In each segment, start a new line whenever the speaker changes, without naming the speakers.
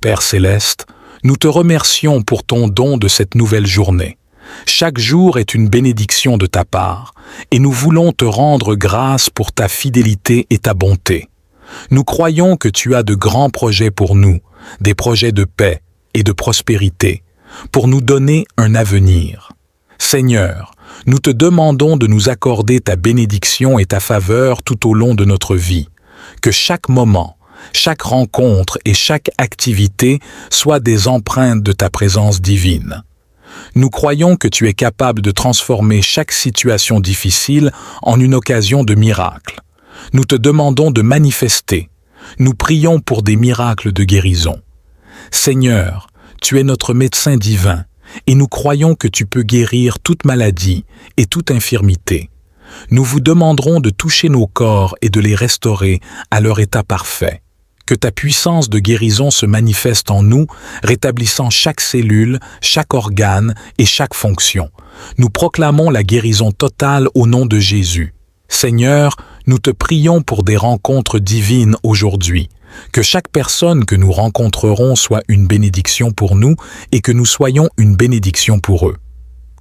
Père céleste, nous te remercions pour ton don de cette nouvelle journée. Chaque jour est une bénédiction de ta part, et nous voulons te rendre grâce pour ta fidélité et ta bonté. Nous croyons que tu as de grands projets pour nous, des projets de paix et de prospérité, pour nous donner un avenir. Seigneur, nous te demandons de nous accorder ta bénédiction et ta faveur tout au long de notre vie, que chaque moment, chaque rencontre et chaque activité soient des empreintes de ta présence divine. Nous croyons que tu es capable de transformer chaque situation difficile en une occasion de miracle. Nous te demandons de manifester. Nous prions pour des miracles de guérison. Seigneur, tu es notre médecin divin et nous croyons que tu peux guérir toute maladie et toute infirmité. Nous vous demanderons de toucher nos corps et de les restaurer à leur état parfait. Que ta puissance de guérison se manifeste en nous, rétablissant chaque cellule, chaque organe et chaque fonction. Nous proclamons la guérison totale au nom de Jésus. Seigneur, nous te prions pour des rencontres divines aujourd'hui. Que chaque personne que nous rencontrerons soit une bénédiction pour nous et que nous soyons une bénédiction pour eux.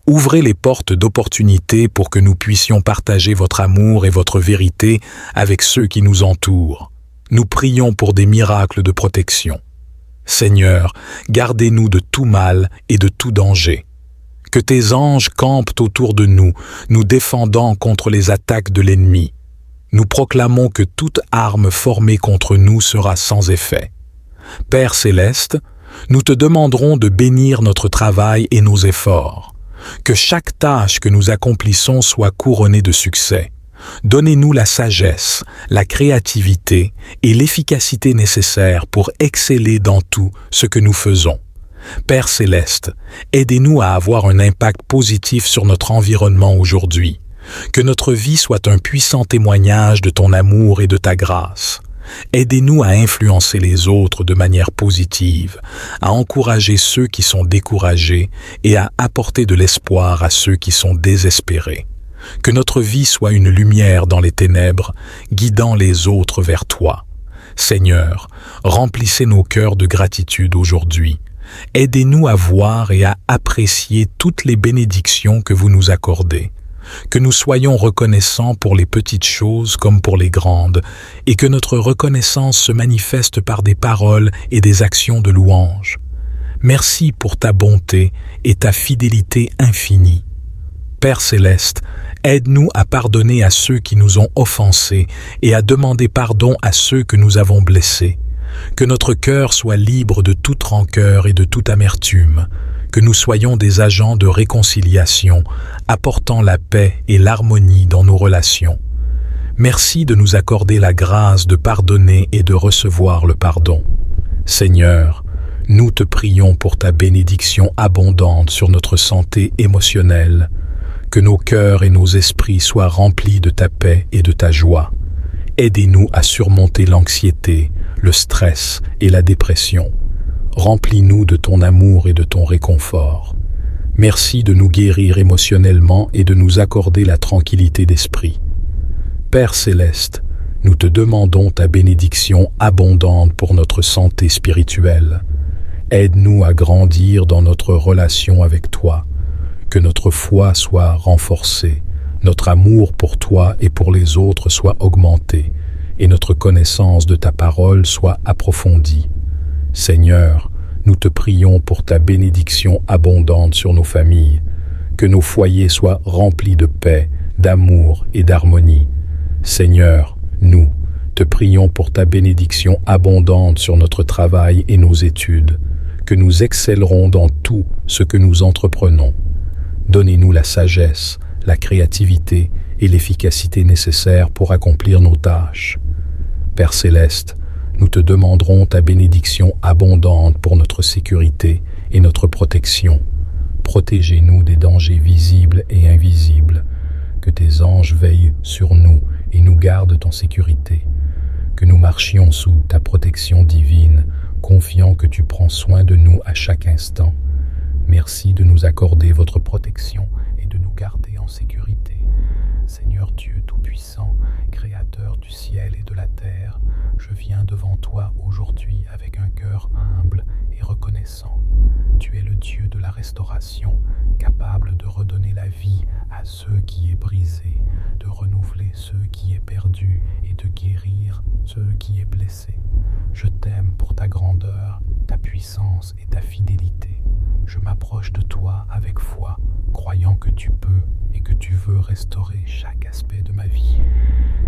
Ouvrez les portes d'opportunité pour que nous puissions partager votre amour et votre vérité avec ceux qui nous entourent. Nous prions pour des miracles de protection. Seigneur, gardez-nous de tout mal et de tout danger. Que tes anges campent autour de nous, nous défendant contre les attaques de l'ennemi. Nous proclamons que toute arme formée contre nous sera sans effet. Père céleste, nous te demanderons de bénir notre travail et nos efforts. Que chaque tâche que nous accomplissons soit couronnée de succès. Donnez-nous la sagesse, la créativité et l'efficacité nécessaires pour exceller dans tout ce que nous faisons. Père céleste, aidez-nous à avoir un impact positif sur notre environnement aujourd'hui. Que notre vie soit un puissant témoignage de ton amour et de ta grâce. Aidez-nous à influencer les autres de manière positive, à encourager ceux qui sont découragés et à apporter de l'espoir à ceux qui sont désespérés. Que notre vie soit une lumière dans les ténèbres, guidant les autres vers toi. Seigneur, remplissez nos cœurs de gratitude aujourd'hui. Aidez-nous à voir et à apprécier toutes les bénédictions que vous nous accordez. Que nous soyons reconnaissants pour les petites choses comme pour les grandes, et que notre reconnaissance se manifeste par des paroles et des actions de louange. Merci pour ta bonté et ta fidélité infinie. Père céleste, aide-nous à pardonner à ceux qui nous ont offensés et à demander pardon à ceux que nous avons blessés. Que notre cœur soit libre de toute rancœur et de toute amertume. Que nous soyons des agents de réconciliation, apportant la paix et l'harmonie dans nos relations. Merci de nous accorder la grâce de pardonner et de recevoir le pardon. Seigneur, nous te prions pour ta bénédiction abondante sur notre santé émotionnelle. Que nos cœurs et nos esprits soient remplis de ta paix et de ta joie. Aidez-nous à surmonter l'anxiété, le stress et la dépression. Remplis-nous de ton amour et de ton réconfort. Merci de nous guérir émotionnellement et de nous accorder la tranquillité d'esprit. Père céleste, nous te demandons ta bénédiction abondante pour notre santé spirituelle. Aide-nous à grandir dans notre relation avec toi. Que notre foi soit renforcée, notre amour pour toi et pour les autres soit augmenté, et notre connaissance de ta parole soit approfondie. Seigneur, nous te prions pour ta bénédiction abondante sur nos familles, que nos foyers soient remplis de paix, d'amour et d'harmonie. Seigneur, nous te prions pour ta bénédiction abondante sur notre travail et nos études, que nous excellerons dans tout ce que nous entreprenons. Donnez-nous la sagesse, la créativité et l'efficacité nécessaires pour accomplir nos tâches. Père céleste, nous te demanderons ta bénédiction abondante pour notre sécurité et notre protection. Protégez-nous des dangers visibles et invisibles. Que tes anges veillent sur nous et nous gardent en sécurité. Que nous marchions sous ta protection divine, confiant que tu prends soin de nous à chaque instant. Merci de nous accorder votre protection et de nous garder en sécurité.
Seigneur Dieu Tout-Puissant, Créateur du ciel et de la terre, je viens devant toi aujourd'hui avec un cœur humble et reconnaissant. Tu es le Dieu de la restauration, capable de redonner la vie à ce qui est brisé, de renouveler ce qui est perdu et de guérir ce qui est blessé. Je t'aime pour ta grandeur, ta puissance et ta fidélité. Je m'approche de toi avec foi, croyant que tu peux et que tu veux restaurer chaque aspect de ma vie.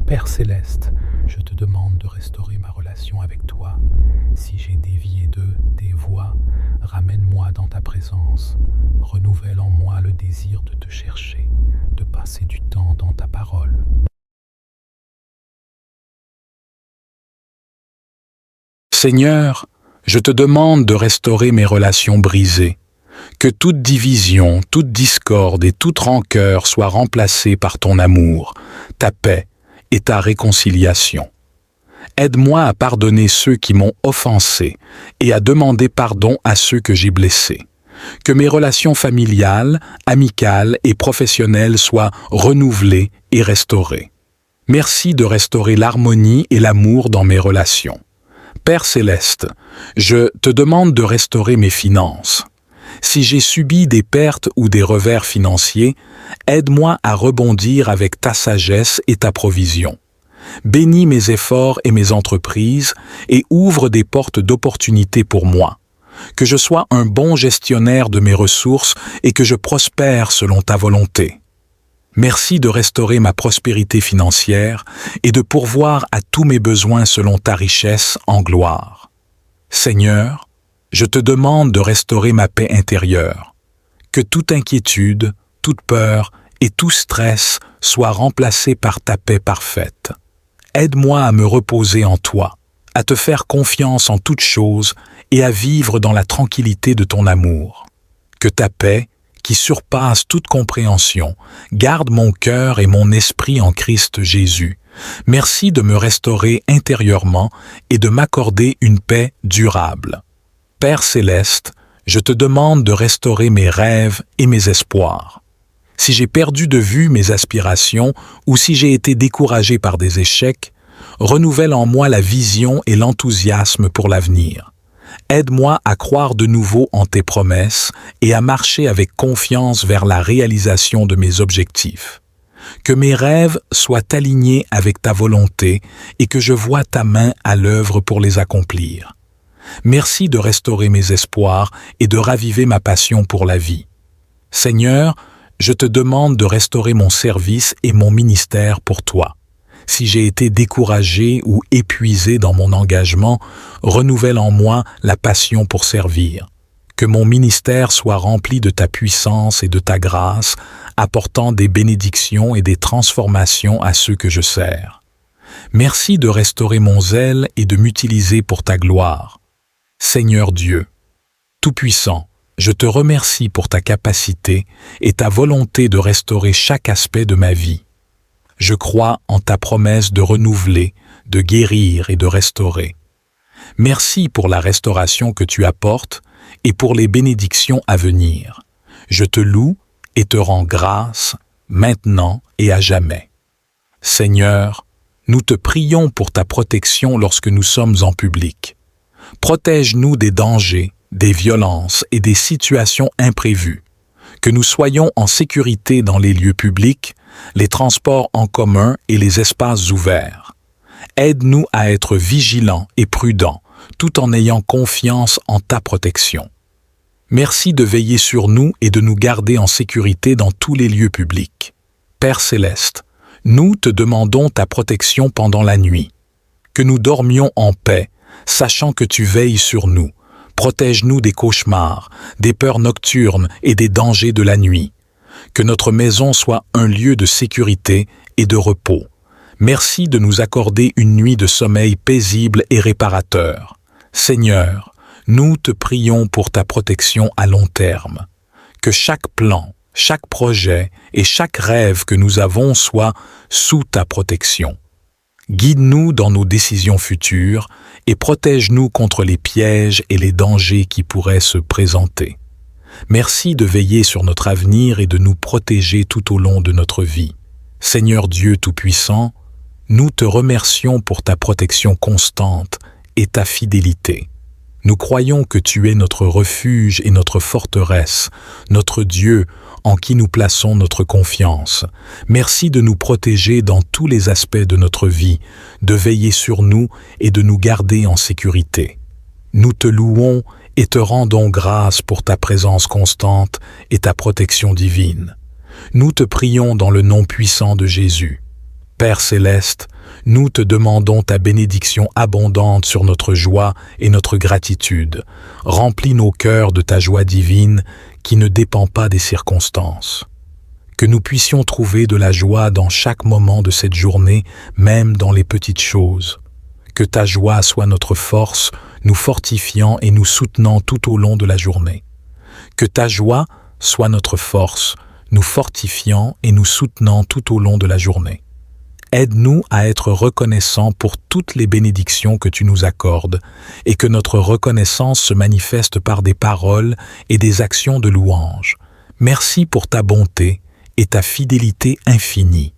Père Céleste, je te demande de restaurer ma relation avec toi. Si j'ai dévié de tes voies, ramène-moi dans ta présence. Renouvelle en moi le désir de te chercher, de passer du temps dans ta parole.
Seigneur, je te demande de restaurer mes relations brisées, que toute division, toute discorde et toute rancœur soient remplacées par ton amour, ta paix et ta réconciliation. Aide-moi à pardonner ceux qui m'ont offensé et à demander pardon à ceux que j'ai blessés. Que mes relations familiales, amicales et professionnelles soient renouvelées et restaurées. Merci de restaurer l'harmonie et l'amour dans mes relations. Père Céleste, je te demande de restaurer mes finances. Si j'ai subi des pertes ou des revers financiers, aide-moi à rebondir avec ta sagesse et ta provision. Bénis mes efforts et mes entreprises et ouvre des portes d'opportunités pour moi. Que je sois un bon gestionnaire de mes ressources et que je prospère selon ta volonté. Merci de restaurer ma prospérité financière et de pourvoir à tous mes besoins selon ta richesse en gloire. Seigneur, je te demande de restaurer ma paix intérieure. Que toute inquiétude, toute peur et tout stress soient remplacés par ta paix parfaite. Aide-moi à me reposer en toi, à te faire confiance en toutes choses et à vivre dans la tranquillité de ton amour. Que ta paix, qui surpasse toute compréhension, garde mon cœur et mon esprit en Christ Jésus. Merci de me restaurer intérieurement et de m'accorder une paix durable. Père Céleste, je te demande de restaurer mes rêves et mes espoirs. Si j'ai perdu de vue mes aspirations ou si j'ai été découragé par des échecs, renouvelle en moi la vision et l'enthousiasme pour l'avenir. Aide-moi à croire de nouveau en tes promesses et à marcher avec confiance vers la réalisation de mes objectifs. Que mes rêves soient alignés avec ta volonté et que je voie ta main à l'œuvre pour les accomplir. Merci de restaurer mes espoirs et de raviver ma passion pour la vie. Seigneur, je te demande de restaurer mon service et mon ministère pour toi. Si j'ai été découragé ou épuisé dans mon engagement, renouvelle en moi la passion pour servir. Que mon ministère soit rempli de ta puissance et de ta grâce, apportant des bénédictions et des transformations à ceux que je sers. Merci de restaurer mon zèle et de m'utiliser pour ta gloire. Seigneur Dieu, Tout-Puissant, je te remercie pour ta capacité et ta volonté de restaurer chaque aspect de ma vie. Je crois en ta promesse de renouveler, de guérir et de restaurer. Merci pour la restauration que tu apportes et pour les bénédictions à venir. Je te loue et te rends grâce, maintenant et à jamais. Seigneur, nous te prions pour ta protection lorsque nous sommes en public. Protège-nous des dangers, des violences et des situations imprévues. Que nous soyons en sécurité dans les lieux publics, les transports en commun et les espaces ouverts. Aide-nous à être vigilants et prudents, tout en ayant confiance en ta protection. Merci de veiller sur nous et de nous garder en sécurité dans tous les lieux publics. Père Céleste, nous te demandons ta protection pendant la nuit. Que nous dormions en paix, sachant que tu veilles sur nous. Protège-nous des cauchemars, des peurs nocturnes et des dangers de la nuit. Que notre maison soit un lieu de sécurité et de repos. Merci de nous accorder une nuit de sommeil paisible et réparateur. Seigneur, nous te prions pour ta protection à long terme. Que chaque plan, chaque projet et chaque rêve que nous avons soit sous ta protection. Guide-nous dans nos décisions futures et protège-nous contre les pièges et les dangers qui pourraient se présenter. Merci de veiller sur notre avenir et de nous protéger tout au long de notre vie. Seigneur Dieu Tout-Puissant, nous te remercions pour ta protection constante et ta fidélité. Nous croyons que tu es notre refuge et notre forteresse, notre Dieu en qui nous plaçons notre confiance. Merci de nous protéger dans tous les aspects de notre vie, de veiller sur nous et de nous garder en sécurité. Nous te louons et te rendons grâce pour ta présence constante et ta protection divine. Nous te prions dans le nom puissant de Jésus. Père céleste, nous te demandons ta bénédiction abondante sur notre joie et notre gratitude. Remplis nos cœurs de ta joie divine qui ne dépend pas des circonstances. Que nous puissions trouver de la joie dans chaque moment de cette journée, même dans les petites choses. Que ta joie soit notre force, nous fortifiant et nous soutenant tout au long de la journée. Que ta joie soit notre force, nous fortifiant et nous soutenant tout au long de la journée. Aide-nous à être reconnaissants pour toutes les bénédictions que tu nous accordes et que notre reconnaissance se manifeste par des paroles et des actions de louange. Merci pour ta bonté et ta fidélité infinie.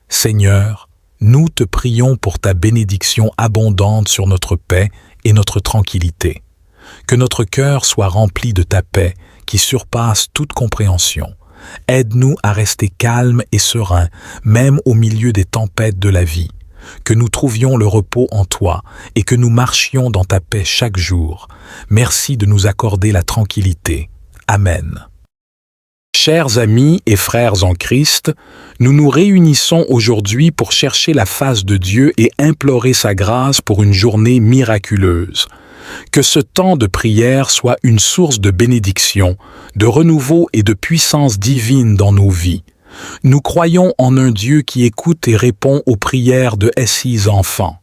Seigneur, nous te prions pour ta bénédiction abondante sur notre paix et notre tranquillité. Que notre cœur soit rempli de ta paix qui surpasse toute compréhension. Aide-nous à rester calmes et sereins, même au milieu des tempêtes de la vie. Que nous trouvions le repos en toi et que nous marchions dans ta paix chaque jour. Merci de nous accorder la tranquillité. Amen. Chers amis et frères en Christ, nous nous réunissons aujourd'hui pour chercher la face de Dieu et implorer sa grâce pour une journée miraculeuse. Que ce temps de prière soit une source de bénédiction, de renouveau et de puissance divine dans nos vies. Nous croyons en un Dieu qui écoute et répond aux prières de ses enfants.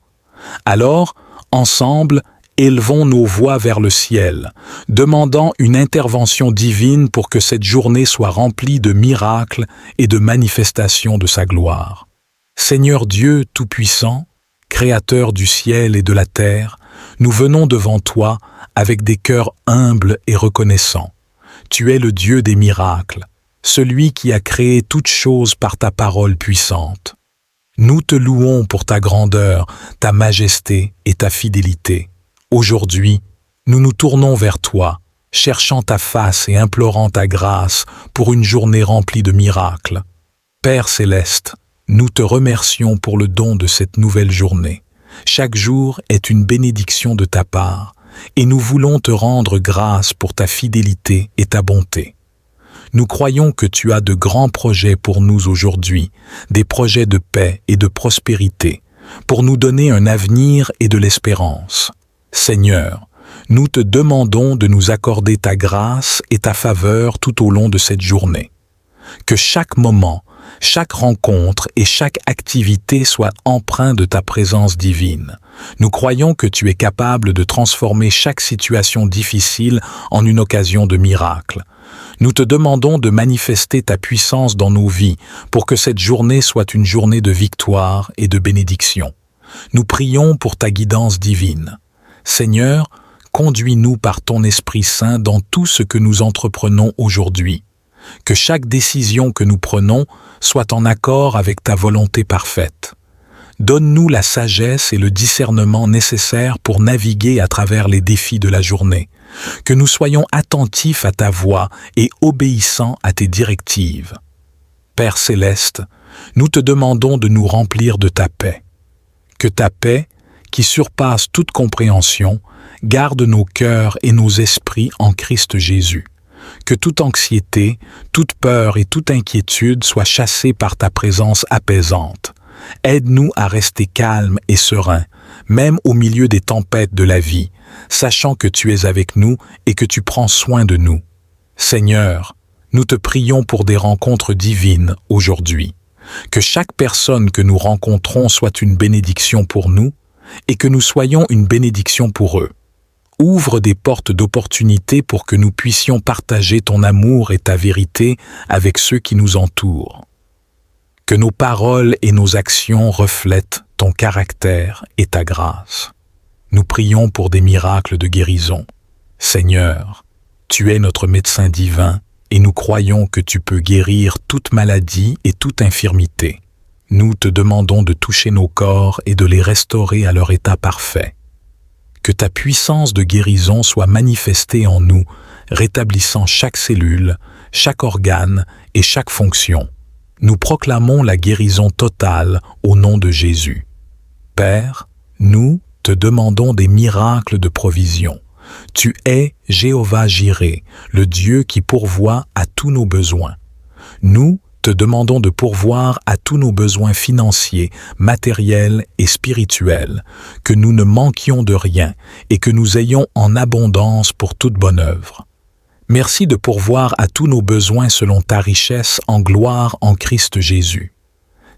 Alors, ensemble, élevons nos voix vers le ciel, demandant une intervention divine pour que cette journée soit remplie de miracles et de manifestations de sa gloire. Seigneur Dieu Tout-Puissant, Créateur du ciel et de la terre, nous venons devant toi avec des cœurs humbles et reconnaissants. Tu es le Dieu des miracles, celui qui a créé toutes choses par ta parole puissante. Nous te louons pour ta grandeur, ta majesté et ta fidélité. Aujourd'hui, nous nous tournons vers toi, cherchant ta face et implorant ta grâce pour une journée remplie de miracles. Père céleste, nous te remercions pour le don de cette nouvelle journée. Chaque jour est une bénédiction de ta part, et nous voulons te rendre grâce pour ta fidélité et ta bonté. Nous croyons que tu as de grands projets pour nous aujourd'hui, des projets de paix et de prospérité, pour nous donner un avenir et de l'espérance. Seigneur, nous te demandons de nous accorder ta grâce et ta faveur tout au long de cette journée. Que chaque moment, chaque rencontre et chaque activité soit empreint de ta présence divine. Nous croyons que tu es capable de transformer chaque situation difficile en une occasion de miracle. Nous te demandons de manifester ta puissance dans nos vies pour que cette journée soit une journée de victoire et de bénédiction. Nous prions pour ta guidance divine. Seigneur, conduis-nous par ton Esprit Saint dans tout ce que nous entreprenons aujourd'hui. Que chaque décision que nous prenons soit en accord avec ta volonté parfaite. Donne-nous la sagesse et le discernement nécessaires pour naviguer à travers les défis de la journée. Que nous soyons attentifs à ta voix et obéissants à tes directives. Père céleste, nous te demandons de nous remplir de ta paix. Que ta paix, qui surpasse toute compréhension, garde nos cœurs et nos esprits en Christ Jésus. Que toute anxiété, toute peur et toute inquiétude soient chassées par ta présence apaisante. Aide-nous à rester calmes et sereins, même au milieu des tempêtes de la vie, sachant que tu es avec nous et que tu prends soin de nous. Seigneur, nous te prions pour des rencontres divines aujourd'hui. Que chaque personne que nous rencontrons soit une bénédiction pour nous et que nous soyons une bénédiction pour eux. Ouvre des portes d'opportunité pour que nous puissions partager ton amour et ta vérité avec ceux qui nous entourent. Que nos paroles et nos actions reflètent ton caractère et ta grâce. Nous prions pour des miracles de guérison. Seigneur, tu es notre médecin divin et nous croyons que tu peux guérir toute maladie et toute infirmité. nous te demandons de toucher nos corps et de les restaurer à leur état parfait. Que ta puissance de guérison soit manifestée en nous, rétablissant chaque cellule, chaque organe et chaque fonction. Nous proclamons la guérison totale au nom de Jésus. Père, nous te demandons des miracles de provision. Tu es Jéhovah Jireh, le Dieu qui pourvoit à tous nos besoins. Nous te demandons de pourvoir à tous nos besoins financiers, matériels et spirituels, que nous ne manquions de rien et que nous ayons en abondance pour toute bonne œuvre. Merci de pourvoir à tous nos besoins selon ta richesse en gloire en Christ Jésus.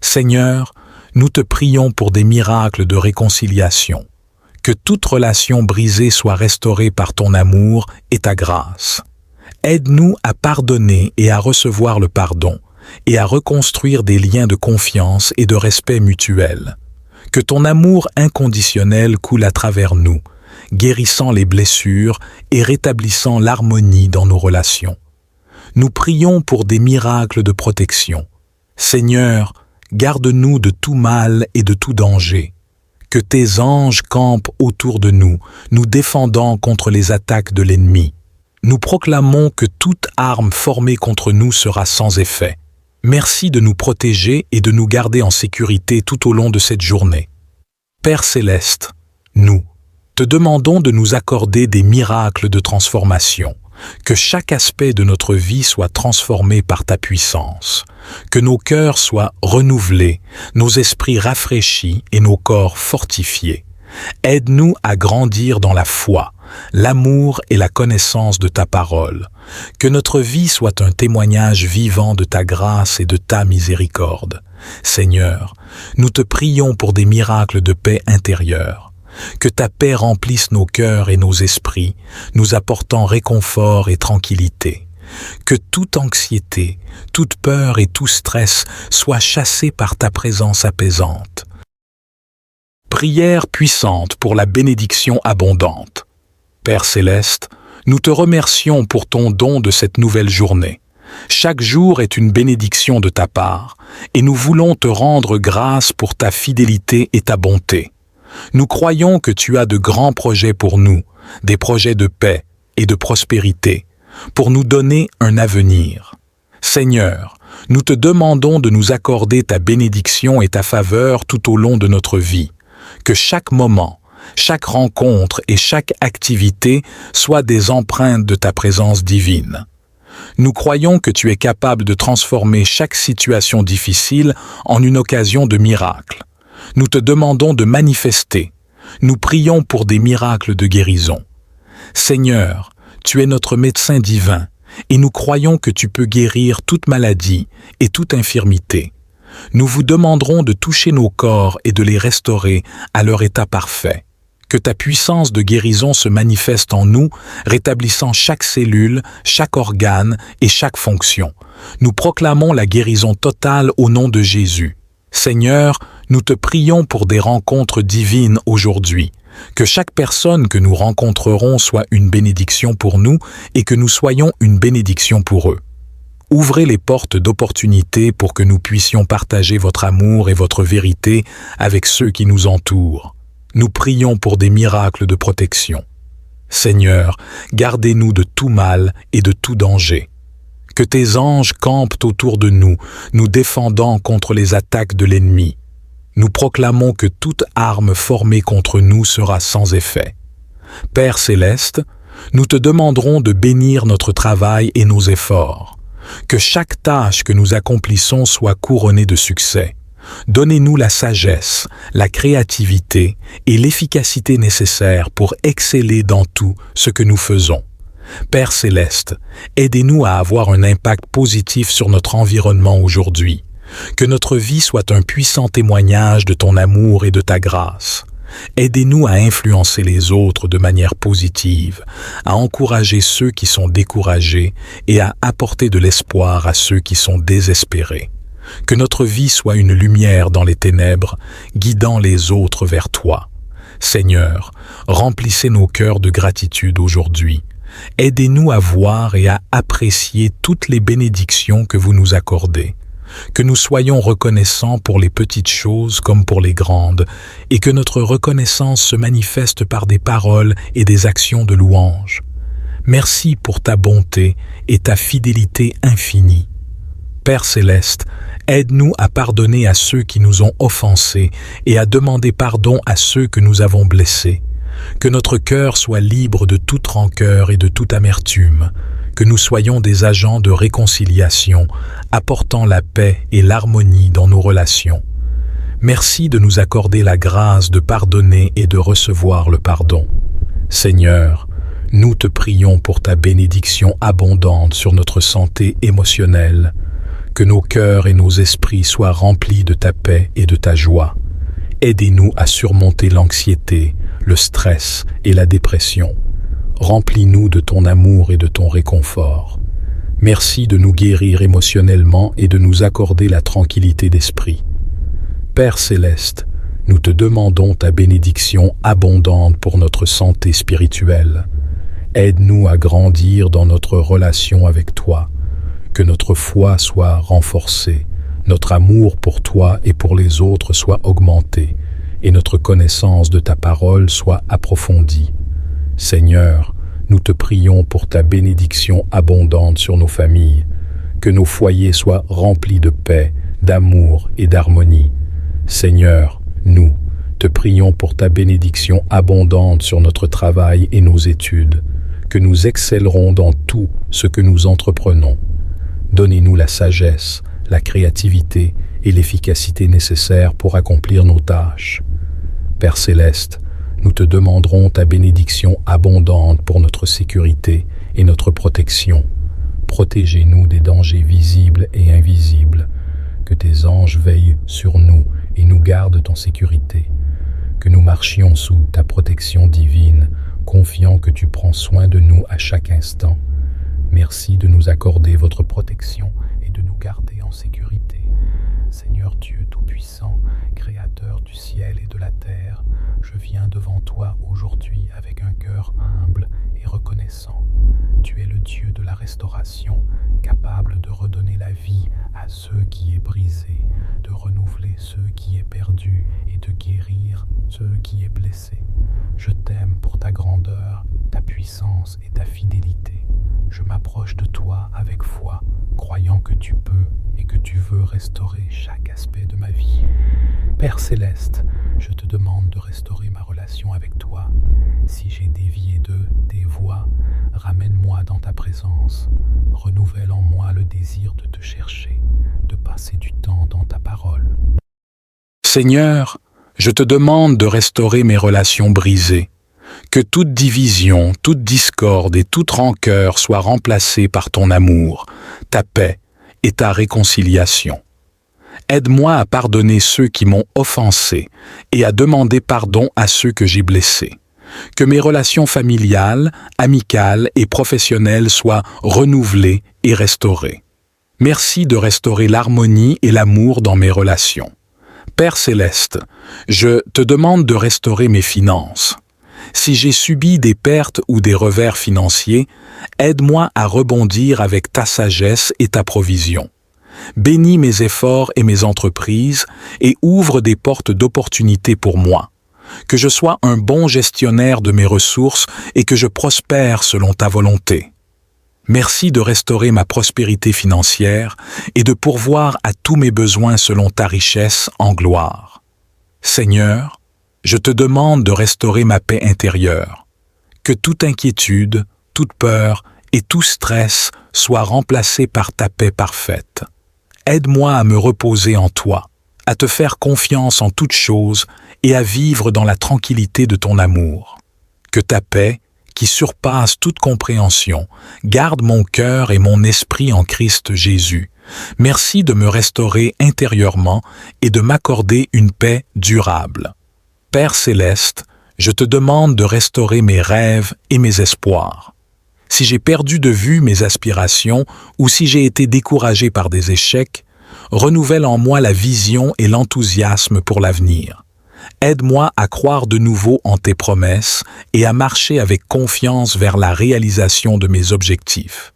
Seigneur, nous te prions pour des miracles de réconciliation. Que toute relation brisée soit restaurée par ton amour et ta grâce. Aide-nous à pardonner et à recevoir le pardon, et à reconstruire des liens de confiance et de respect mutuel. Que ton amour inconditionnel coule à travers nous, guérissant les blessures et rétablissant l'harmonie dans nos relations. Nous prions pour des miracles de protection. Seigneur, garde-nous de tout mal et de tout danger. Que tes anges campent autour de nous, nous défendant contre les attaques de l'ennemi. Nous proclamons que toute arme formée contre nous sera sans effet. Merci de nous protéger et de nous garder en sécurité tout au long de cette journée. Père céleste, nous te demandons de nous accorder des miracles de transformation, que chaque aspect de notre vie soit transformé par ta puissance, que nos cœurs soient renouvelés, nos esprits rafraîchis et nos corps fortifiés. Aide-nous à grandir dans la foi, l'amour et la connaissance de ta parole. Que notre vie soit un témoignage vivant de ta grâce et de ta miséricorde. Seigneur, nous te prions pour des miracles de paix intérieure. Que ta paix remplisse nos cœurs et nos esprits, nous apportant réconfort et tranquillité. Que toute anxiété, toute peur et tout stress soient chassés par ta présence apaisante. Prière puissante pour la bénédiction abondante. Père céleste, nous te remercions pour ton don de cette nouvelle journée. Chaque jour est une bénédiction de ta part, et nous voulons te rendre grâce pour ta fidélité et ta bonté. Nous croyons que tu as de grands projets pour nous, des projets de paix et de prospérité, pour nous donner un avenir. Seigneur, nous te demandons de nous accorder ta bénédiction et ta faveur tout au long de notre vie. Que chaque moment, chaque rencontre et chaque activité soient des empreintes de ta présence divine. Nous croyons que tu es capable de transformer chaque situation difficile en une occasion de miracle. Nous te demandons de manifester. Nous prions pour des miracles de guérison. Seigneur, tu es notre médecin divin et nous croyons que tu peux guérir toute maladie et toute infirmité. Nous vous demanderons de toucher nos corps et de les restaurer à leur état parfait. Que ta puissance de guérison se manifeste en nous, rétablissant chaque cellule, chaque organe et chaque fonction. Nous proclamons la guérison totale au nom de Jésus. Seigneur, nous te prions pour des rencontres divines aujourd'hui. Que chaque personne que nous rencontrerons soit une bénédiction pour nous et que nous soyons une bénédiction pour eux. Ouvrez les portes d'opportunité pour que nous puissions partager votre amour et votre vérité avec ceux qui nous entourent. Nous prions pour des miracles de protection. Seigneur, gardez-nous de tout mal et de tout danger. Que tes anges campent autour de nous, nous défendant contre les attaques de l'ennemi. Nous proclamons que toute arme formée contre nous sera sans effet. Père céleste, nous te demanderons de bénir notre travail et nos efforts. Que chaque tâche que nous accomplissons soit couronnée de succès. Donnez-nous la sagesse, la créativité et l'efficacité nécessaires pour exceller dans tout ce que nous faisons. Père céleste, aidez-nous à avoir un impact positif sur notre environnement aujourd'hui. Que notre vie soit un puissant témoignage de ton amour et de ta grâce. Aidez-nous à influencer les autres de manière positive, à encourager ceux qui sont découragés et à apporter de l'espoir à ceux qui sont désespérés. Que notre vie soit une lumière dans les ténèbres, guidant les autres vers toi. Seigneur, remplissez nos cœurs de gratitude aujourd'hui. Aidez-nous à voir et à apprécier toutes les bénédictions que vous nous accordez. que nous soyons reconnaissants pour les petites choses comme pour les grandes, et que notre reconnaissance se manifeste par des paroles et des actions de louange. Merci pour ta bonté et ta fidélité infinie. Père céleste, aide-nous à pardonner à ceux qui nous ont offensés et à demander pardon à ceux que nous avons blessés. Que notre cœur soit libre de toute rancœur et de toute amertume, que nous soyons des agents de réconciliation, apportant la paix et l'harmonie dans nos relations. Merci de nous accorder la grâce de pardonner et de recevoir le pardon. Seigneur, nous te prions pour ta bénédiction abondante sur notre santé émotionnelle, que nos cœurs et nos esprits soient remplis de ta paix et de ta joie. Aidez-nous à surmonter l'anxiété, le stress et la dépression. Remplis-nous de ton amour et de ton réconfort. Merci de nous guérir émotionnellement et de nous accorder la tranquillité d'esprit. Père céleste, nous te demandons ta bénédiction abondante pour notre santé spirituelle. Aide-nous à grandir dans notre relation avec toi, que notre foi soit renforcée, notre amour pour toi et pour les autres soit augmenté, et notre connaissance de ta parole soit approfondie. Seigneur, nous te prions pour ta bénédiction abondante sur nos familles, que nos foyers soient remplis de paix, d'amour et d'harmonie. Seigneur, nous te prions pour ta bénédiction abondante sur notre travail et nos études, que nous excellerons dans tout ce que nous entreprenons. Donnez-nous la sagesse, la créativité et l'efficacité nécessaires pour accomplir nos tâches. Père céleste, nous te demanderons ta bénédiction abondante pour notre sécurité et notre protection. Protégez-nous des dangers visibles et invisibles. Que tes anges veillent sur nous et nous gardent en sécurité. Que nous marchions sous ta protection divine, confiant que tu prends soin de nous à chaque instant. Merci de nous accorder votre protection et de nous garder en sécurité. Seigneur Dieu Tout-Puissant, Créateur du ciel et de la terre, je viens devant toi aujourd'hui avec un cœur humble et reconnaissant. Tu es le Dieu de la restauration, capable de redonner la vie à ceux qui est brisé, de renouveler ceux qui est perdu et de guérir ceux qui est blessé. Je t'aime pour ta grandeur, ta puissance et ta fidélité. Je m'approche de toi avec foi, croyant que tu peux et que tu veux restaurer chaque aspect de ma vie. Père céleste, je te demande de restaurer ma relation avec toi. Si j'ai dévié de tes voies, ramène-moi dans ta présence. Renouvelle en moi le désir de te chercher, de passer du temps dans ta parole. Seigneur, je te demande de restaurer mes relations brisées. Que toute division, toute discorde et toute rancœur soient remplacées par ton amour, ta paix et ta réconciliation. Aide-moi à pardonner ceux qui m'ont offensé et à demander pardon à ceux que j'ai blessés. Que mes relations familiales, amicales et professionnelles soient renouvelées et restaurées. Merci de restaurer l'harmonie et l'amour dans mes relations. Père céleste, je te demande de restaurer mes finances. Si j'ai subi des pertes ou des revers financiers, aide-moi à rebondir avec ta sagesse et ta provision. Bénis mes efforts et mes entreprises et ouvre des portes d'opportunités pour moi. Que je sois un bon gestionnaire de mes ressources et que je prospère selon ta volonté. Merci de restaurer ma prospérité financière et de pourvoir à tous mes besoins selon ta richesse en gloire. Seigneur, je te demande de restaurer ma paix intérieure. Que toute inquiétude, toute peur et tout stress soient remplacés par ta paix parfaite. Aide-moi à me reposer en toi, à te faire confiance en toutes choses et à vivre dans la tranquillité de ton amour. Que ta paix, qui surpasse toute compréhension, garde mon cœur et mon esprit en Christ Jésus. Merci de me restaurer intérieurement et de m'accorder une paix durable. Père céleste, je te demande de restaurer mes rêves et mes espoirs. Si j'ai perdu de vue mes aspirations ou si j'ai été découragé par des échecs, renouvelle en moi la vision et l'enthousiasme pour l'avenir. Aide-moi à croire de nouveau en tes promesses et à marcher avec confiance vers la réalisation de mes objectifs.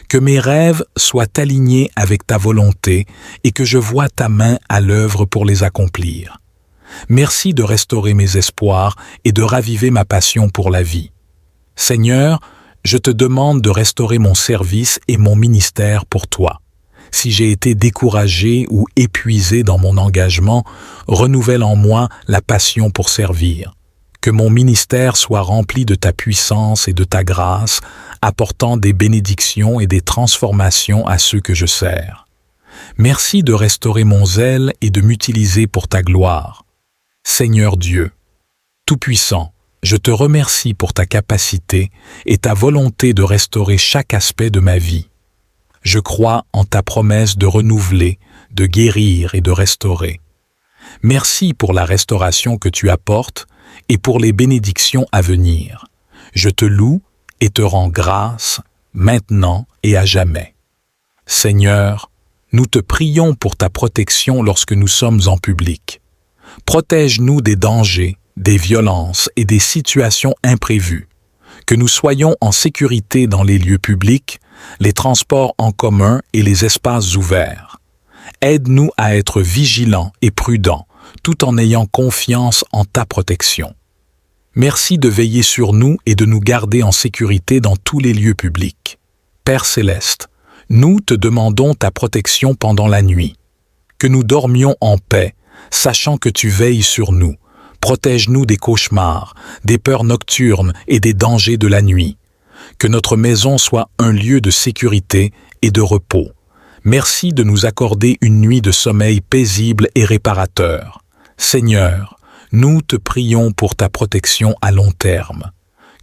Que mes rêves soient alignés avec ta volonté et que je voie ta main à l'œuvre pour les accomplir. Merci de restaurer mes espoirs et de raviver ma passion pour la vie. Seigneur, je te demande de restaurer mon service et mon ministère pour toi. Si j'ai été découragé ou épuisé dans mon engagement, renouvelle en moi la passion pour servir. Que mon ministère soit rempli de ta puissance et de ta grâce, apportant des bénédictions et des transformations à ceux que je sers. Merci de restaurer mon zèle et de m'utiliser pour ta gloire. Seigneur Dieu, Tout-Puissant, je te remercie pour ta capacité et ta volonté de restaurer chaque aspect de ma vie. Je crois en ta promesse de renouveler, de guérir et de restaurer. Merci pour la restauration que tu apportes et pour les bénédictions à venir. Je te loue et te rends grâce, maintenant et à jamais. Seigneur, nous te prions pour ta protection lorsque nous sommes en public. Protège-nous des dangers, des violences et des situations imprévues. Que nous soyons en sécurité dans les lieux publics, les transports en commun et les espaces ouverts. Aide-nous à être vigilants et prudents, tout en ayant confiance en ta protection. Merci de veiller sur nous et de nous garder en sécurité dans tous les lieux publics. Père céleste, nous te demandons ta protection pendant la nuit. Que nous dormions en paix, sachant que tu veilles sur nous. Protège-nous des cauchemars, des peurs nocturnes et des dangers de la nuit. Que notre maison soit un lieu de sécurité et de repos. Merci de nous accorder une nuit de sommeil paisible et réparateur. Seigneur, nous te prions pour ta protection à long terme.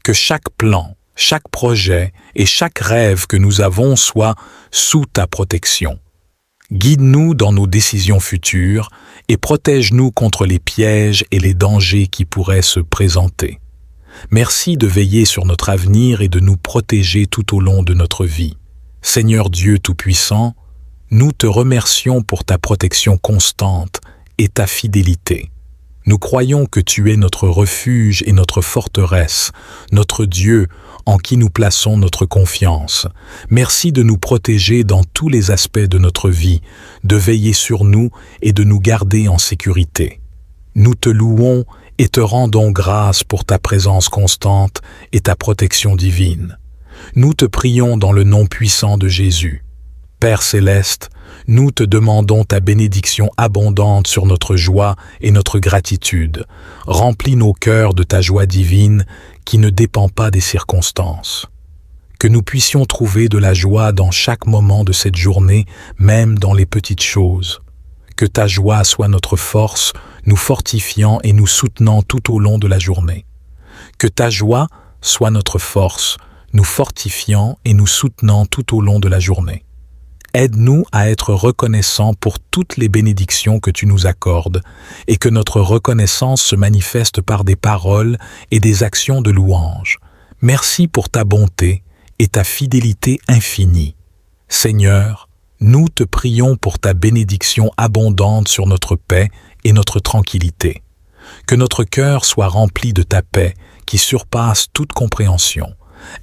Que chaque plan, chaque projet et chaque rêve que nous avons soit sous ta protection. Guide-nous dans nos décisions futures et protège-nous contre les pièges et les dangers qui pourraient se présenter. Merci de veiller sur notre avenir et de nous protéger tout au long de notre vie. Seigneur Dieu Tout-Puissant, nous te remercions pour ta protection constante et ta fidélité. Nous croyons que tu es notre refuge et notre forteresse, notre Dieu en qui nous plaçons notre confiance. Merci de nous protéger dans tous les aspects de notre vie, de veiller sur nous et de nous garder en sécurité. Nous te louons et te rendons grâce pour ta présence constante et ta protection divine. Nous te prions dans le nom puissant de Jésus. Père céleste, nous te demandons ta bénédiction abondante sur notre joie et notre gratitude. Remplis nos cœurs de ta joie divine qui ne dépend pas des circonstances. Que nous puissions trouver de la joie dans chaque moment de cette journée, même dans les petites choses. Que ta joie soit notre force, nous fortifiant et nous soutenant tout au long de la journée. Que ta joie soit notre force, nous fortifiant et nous soutenant tout au long de la journée. Aide-nous à être reconnaissants pour toutes les bénédictions que tu nous accordes et que notre reconnaissance se manifeste par des paroles et des actions de louange. Merci pour ta bonté et ta fidélité infinie. Seigneur, nous te prions pour ta bénédiction abondante sur notre paix et notre tranquillité. Que notre cœur soit rempli de ta paix qui surpasse toute compréhension.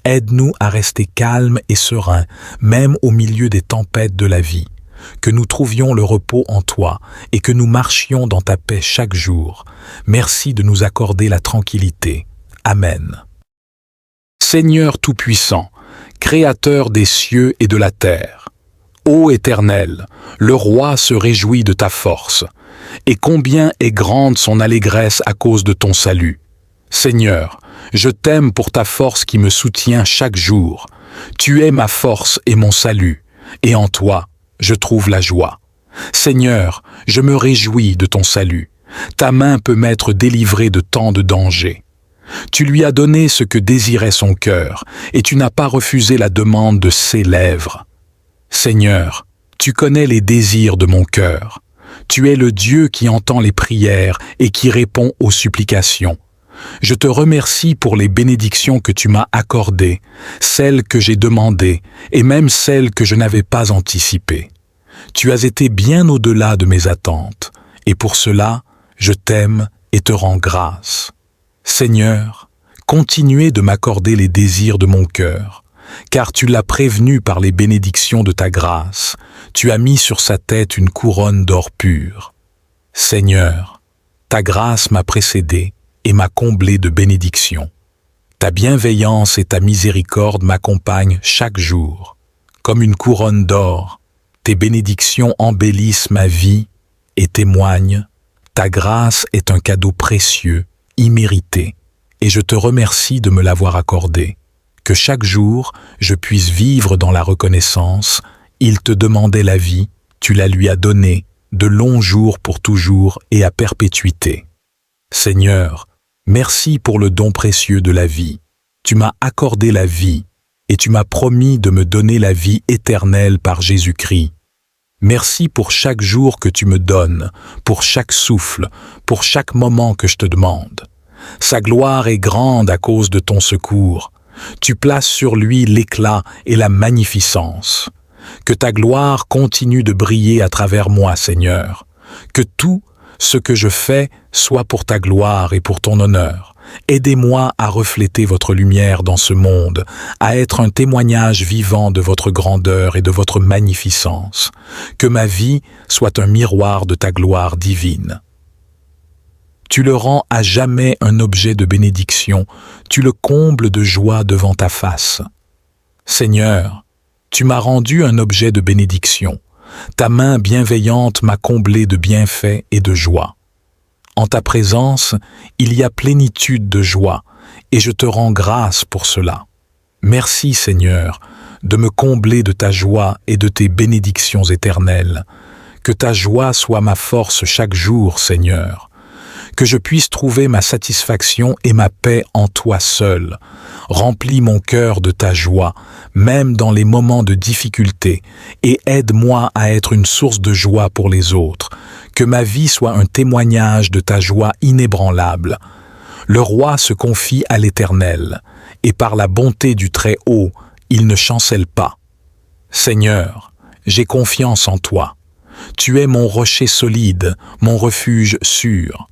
Aide-nous à rester calmes et sereins, même au milieu des tempêtes de la vie. Que nous trouvions le repos en toi et que nous marchions dans ta paix chaque jour. Merci de nous accorder la tranquillité. Amen. Seigneur Tout-Puissant, Créateur des cieux et de la terre, ô Éternel, le roi se réjouit de ta force, et combien est grande son allégresse à cause de ton salut. Seigneur, je t'aime pour ta force qui me soutient chaque jour. Tu es ma force et mon salut, et en toi, je trouve la joie. Seigneur, je me réjouis de ton salut. Ta main peut m'être délivrée de tant de dangers. Tu lui as donné ce que désirait son cœur, et tu n'as pas refusé la demande de ses lèvres. Seigneur, tu connais les désirs de mon cœur. Tu es le Dieu qui entend les prières et qui répond aux supplications. Je te remercie pour les bénédictions que tu m'as accordées, celles que j'ai demandées et même celles que je n'avais pas anticipées. Tu as été bien au-delà de mes attentes, et pour cela, je t'aime et te rends grâce. Seigneur, continuez de m'accorder les désirs de mon cœur. car tu l'as prévenu par les bénédictions de ta grâce. Tu as mis sur sa tête une couronne d'or pur. Seigneur, ta grâce m'a précédé et m'a comblé de bénédictions. Ta bienveillance et ta miséricorde m'accompagnent chaque jour. Comme une couronne d'or, tes bénédictions embellissent ma vie et témoignent. Ta grâce est un cadeau précieux, immérité, et je te remercie de me l'avoir accordé. Que chaque jour, je puisse vivre dans la reconnaissance. Il te demandait la vie, tu la lui as donnée, de longs jours pour toujours et à perpétuité. Seigneur, merci pour le don précieux de la vie. Tu m'as accordé la vie et tu m'as promis de me donner la vie éternelle par Jésus-Christ. Merci pour chaque jour que tu me donnes, pour chaque souffle, pour chaque moment que je te demande. Sa gloire est grande à cause de ton secours. Tu places sur lui l'éclat et la magnificence. Que ta gloire continue de briller à travers moi, Seigneur. Que tout ce que je fais soit pour ta gloire et pour ton honneur. Aidez-moi à refléter votre lumière dans ce monde, à être un témoignage vivant de votre grandeur et de votre magnificence. Que ma vie soit un miroir de ta gloire divine. Tu le rends à jamais un objet de bénédiction, tu le combles de joie devant ta face. Seigneur, tu m'as rendu un objet de bénédiction. Ta main bienveillante m'a comblé de bienfaits et de joie. En ta présence, il y a plénitude de joie, et je te rends grâce pour cela. Merci, Seigneur, de me combler de ta joie et de tes bénédictions éternelles. Que ta joie soit ma force chaque jour, Seigneur. Que je puisse trouver ma satisfaction et ma paix en toi seul. Remplis mon cœur de ta joie, même dans les moments de difficulté, et aide-moi à être une source de joie pour les autres. Que ma vie soit un témoignage de ta joie inébranlable. Le roi se confie à l'Éternel, et par la bonté du Très-Haut, il ne chancelle pas. Seigneur, j'ai confiance en toi. Tu es mon rocher solide, mon refuge sûr.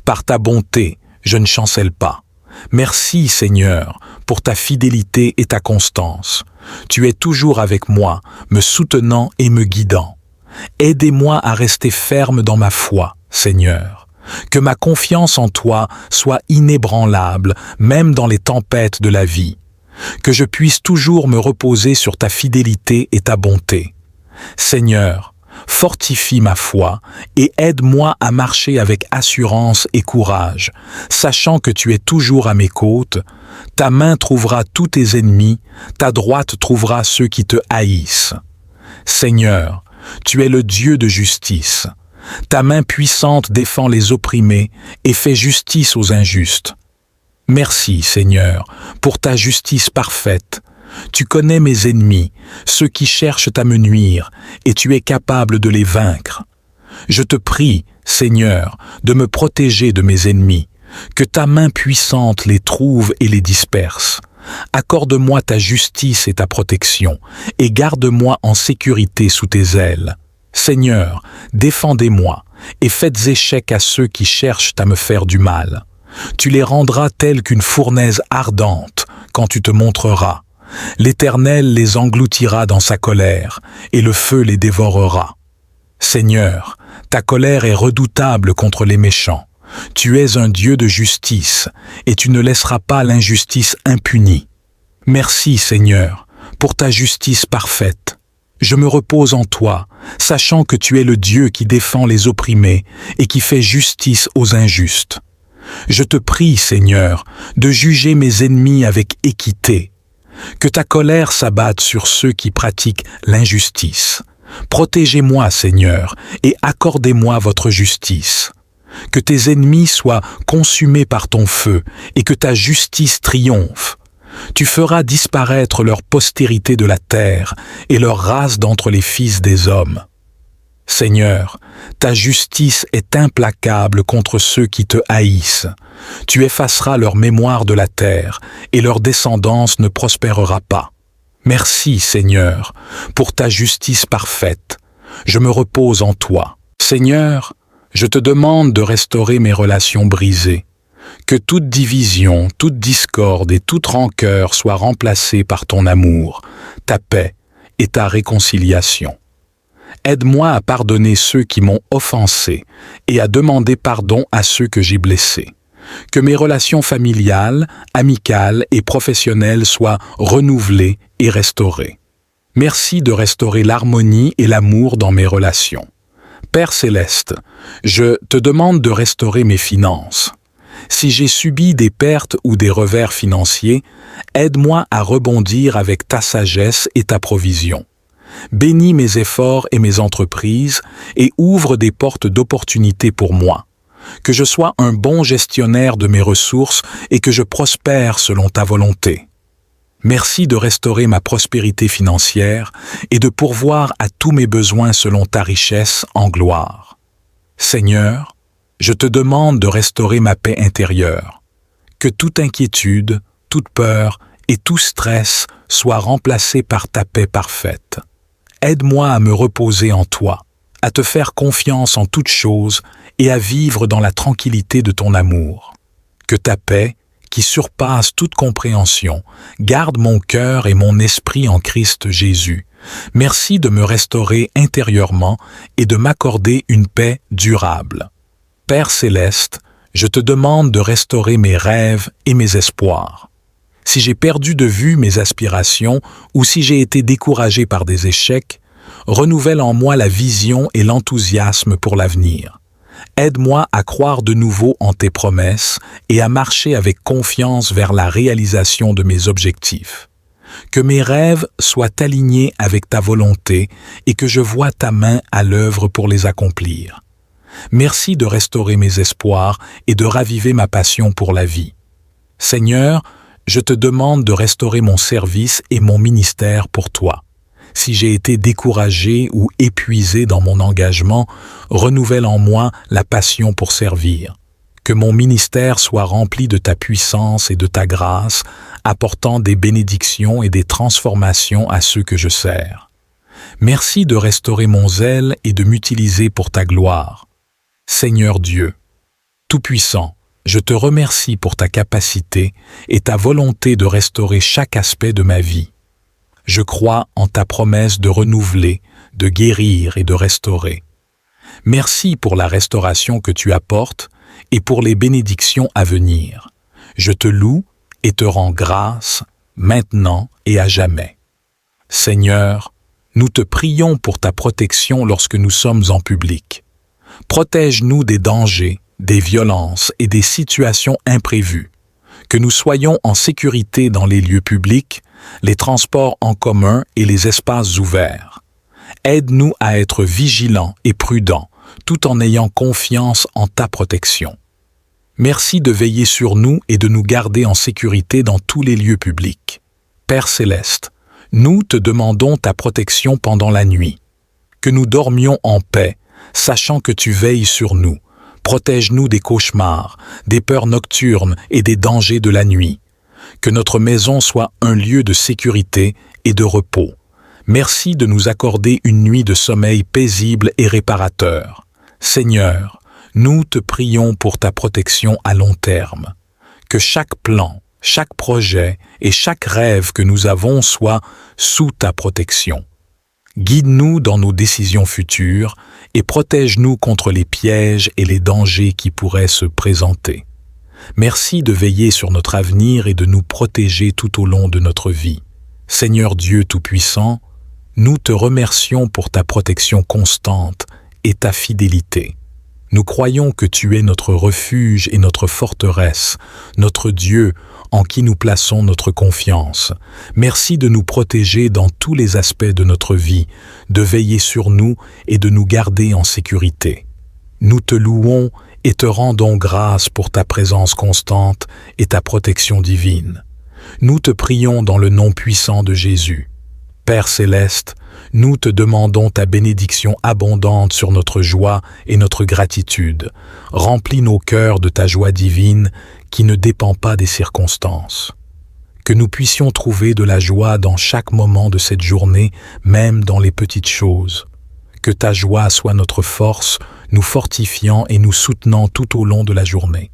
Par ta bonté, je ne chancelle pas. Merci, Seigneur, pour ta fidélité et ta constance. Tu es toujours avec moi, me soutenant et me guidant. Aidez-moi à rester ferme dans ma foi, Seigneur. Que ma confiance en toi soit inébranlable, même dans les tempêtes de la vie. Que je puisse toujours me reposer sur ta fidélité et ta bonté. Seigneur, fortifie ma foi et aide-moi à marcher avec assurance et courage, sachant que tu es toujours à mes côtes. Ta main trouvera tous tes ennemis, ta droite trouvera ceux qui te haïssent. Seigneur, tu es le Dieu de justice. Ta main puissante défend les opprimés et fait justice aux injustes. Merci, Seigneur, pour ta justice parfaite. Tu connais mes ennemis, ceux qui cherchent à me nuire, et tu es capable de les vaincre. Je te prie, Seigneur, de me protéger de mes ennemis, que ta main puissante les trouve et les disperse. Accorde-moi ta justice et ta protection, et garde-moi en sécurité sous tes ailes. Seigneur, défendez-moi, et faites échec à ceux qui cherchent à me faire du mal. Tu les rendras tels qu'une fournaise ardente quand tu te montreras. L'Éternel les engloutira dans sa colère, et le feu les dévorera. Seigneur, ta colère est redoutable contre les méchants. Tu es un Dieu de justice, et tu ne laisseras pas l'injustice impunie. Merci, Seigneur, pour ta justice parfaite. Je me repose en toi, sachant que tu es le Dieu qui défend les opprimés et qui fait justice aux injustes. Je te prie, Seigneur, de juger mes ennemis avec équité. Que ta colère s'abatte sur ceux qui pratiquent l'injustice. Protégez-moi, Seigneur, et accordez-moi votre justice. Que tes ennemis soient consumés par ton feu, et que ta justice triomphe. Tu feras disparaître leur postérité de la terre, et leur race d'entre les fils des hommes. Seigneur, ta justice est implacable contre ceux qui te haïssent. Tu effaceras leur mémoire de la terre, et leur descendance ne prospérera pas. Merci, Seigneur, pour ta justice parfaite. Je me repose en toi. Seigneur, je te demande de restaurer mes relations brisées. Que toute division, toute discorde et toute rancœur soient remplacées par ton amour, ta paix et ta réconciliation. Aide-moi à pardonner ceux qui m'ont offensé et à demander pardon à ceux que j'ai blessés. Que mes relations familiales, amicales et professionnelles soient renouvelées et restaurées. Merci de restaurer l'harmonie et l'amour dans mes relations. Père céleste, je te demande de restaurer mes finances. Si j'ai subi des pertes ou des revers financiers, aide-moi à rebondir avec ta sagesse et ta provision. Bénis mes efforts et mes entreprises et ouvre des portes d'opportunités pour moi. Que je sois un bon gestionnaire de mes ressources et que je prospère selon ta volonté. Merci de restaurer ma prospérité financière et de pourvoir à tous mes besoins selon ta richesse en gloire. Seigneur, je te demande de restaurer ma paix intérieure. Que toute inquiétude, toute peur et tout stress soient remplacés par ta paix parfaite. Aide-moi à me reposer en toi, à te faire confiance en toutes choses et à vivre dans la tranquillité de ton amour. Que ta paix, qui surpasse toute compréhension, garde mon cœur et mon esprit en Christ Jésus. Merci de me restaurer intérieurement et de m'accorder une paix durable. Père céleste, je te demande de restaurer mes rêves et mes espoirs. Si j'ai perdu de vue mes aspirations ou si j'ai été découragé par des échecs, renouvelle en moi la vision et l'enthousiasme pour l'avenir. Aide-moi à croire de nouveau en tes promesses et à marcher avec confiance vers la réalisation de mes objectifs. Que mes rêves soient alignés avec ta volonté et que je voie ta main à l'œuvre pour les accomplir. Merci de restaurer mes espoirs et de raviver ma passion pour la vie. Seigneur, je te demande de restaurer mon service et mon ministère pour toi. Si j'ai été découragé ou épuisé dans mon engagement, renouvelle en moi la passion pour servir. Que mon ministère soit rempli de ta puissance et de ta grâce, apportant des bénédictions et des transformations à ceux que je sers. Merci de restaurer mon zèle et de m'utiliser pour ta gloire. Seigneur Dieu, Tout-Puissant, je te remercie pour ta capacité et ta volonté de restaurer chaque aspect de ma vie. Je crois en ta promesse de renouveler, de guérir et de restaurer. Merci pour la restauration que tu apportes et pour les bénédictions à venir. Je te loue et te rends grâce, maintenant et à jamais. Seigneur, nous te prions pour ta protection lorsque nous sommes en public. Protège-nous des dangers, des violences et des situations imprévues. Que nous soyons en sécurité dans les lieux publics, les transports en commun et les espaces ouverts. Aide-nous à être vigilants et prudents, tout en ayant confiance en ta protection. Merci de veiller sur nous et de nous garder en sécurité dans tous les lieux publics. Père céleste, nous te demandons ta protection pendant la nuit. Que nous dormions en paix, sachant que tu veilles sur nous. Protège-nous des cauchemars, des peurs nocturnes et des dangers de la nuit. Que notre maison soit un lieu de sécurité et de repos. Merci de nous accorder une nuit de sommeil paisible et réparateur. Seigneur, nous te prions pour ta protection à long terme. Que chaque plan, chaque projet et chaque rêve que nous avons soit sous ta protection. Guide-nous dans nos décisions futures et protège-nous contre les pièges et les dangers qui pourraient se présenter. Merci de veiller sur notre avenir et de nous protéger tout au long de notre vie. Seigneur Dieu Tout-Puissant, nous te remercions pour ta protection constante et ta fidélité. Nous croyons que tu es notre refuge et notre forteresse, notre Dieu en qui nous plaçons notre confiance. Merci de nous protéger dans tous les aspects de notre vie, de veiller sur nous et de nous garder en sécurité. Nous te louons et te rendons grâce pour ta présence constante et ta protection divine. Nous te prions dans le nom puissant de Jésus. Père céleste, nous te demandons ta bénédiction abondante sur notre joie et notre gratitude. Remplis nos cœurs de ta joie divine qui ne dépend pas des circonstances. Que nous puissions trouver de la joie dans chaque moment de cette journée, même dans les petites choses. Que ta joie soit notre force, nous fortifiant et nous soutenant tout au long de la journée.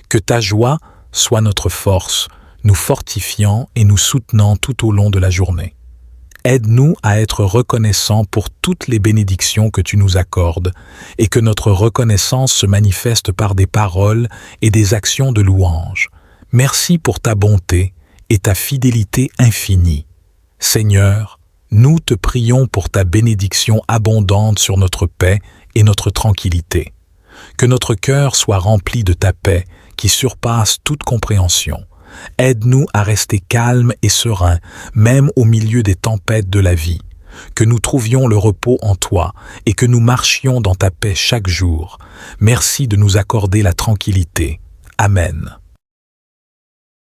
Que ta joie soit notre force, nous fortifiant et nous soutenant tout au long de la journée. Aide-nous à être reconnaissants pour toutes les bénédictions que tu nous accordes et que notre reconnaissance se manifeste par des paroles et des actions de louange. Merci pour ta bonté et ta fidélité infinie. Seigneur, nous te prions pour ta bénédiction abondante sur notre paix et notre tranquillité. Que notre cœur soit rempli de ta paix qui surpasse toute compréhension. Aide-nous à rester calmes et sereins, même au milieu des tempêtes de la vie. Que nous trouvions le repos en toi et que nous marchions dans ta paix chaque jour. Merci de nous accorder la tranquillité. Amen.